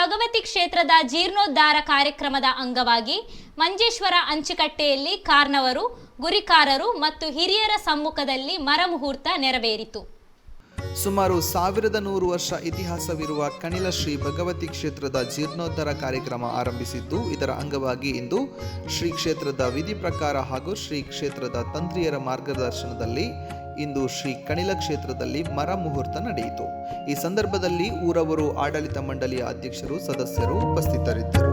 ಭಗವತಿ ಕ್ಷೇತ್ರದ ಜೀರ್ಣೋದ್ಧಾರ ಕಾರ್ಯಕ್ರಮದ ಅಂಗವಾಗಿ ಮಂಜೇಶ್ವರ ಅಂಚುಕಟ್ಟೆಯಲ್ಲಿ ಕಾರ್ನವರು, ಗುರಿಕಾರರು ಮತ್ತು ಹಿರಿಯರ ಸಮ್ಮುಖದಲ್ಲಿ ಮರಮುಹೂರ್ತ ನೆರವೇರಿತು. ಸುಮಾರು 1100 ವರ್ಷ ಇತಿಹಾಸವಿರುವ ಕಣಿಲ ಶ್ರೀ ಭಗವತಿ ಕ್ಷೇತ್ರದ ಜೀರ್ಣೋದ್ಧಾರ ಕಾರ್ಯಕ್ರಮ ಆರಂಭಿಸಿದ್ದು, ಇದರ ಅಂಗವಾಗಿ ಇಂದು ಶ್ರೀ ಕ್ಷೇತ್ರದ ವಿಧಿ ಪ್ರಕಾರ ಹಾಗೂ ಶ್ರೀ ಕ್ಷೇತ್ರದ ತಂತ್ರಿಯರ ಮಾರ್ಗದರ್ಶನದಲ್ಲಿ ಇಂದು ಶ್ರೀ ಕಣಿಲ ಕ್ಷೇತ್ರದಲ್ಲಿ ಮರ ಮುಹೂರ್ತ ನಡೆಯಿತು. ಈ ಸಂದರ್ಭದಲ್ಲಿ ಊರವರು, ಆಡಳಿತ ಮಂಡಳಿಯ ಅಧ್ಯಕ್ಷರು, ಸದಸ್ಯರು ಉಪಸ್ಥಿತರಿದ್ದರು.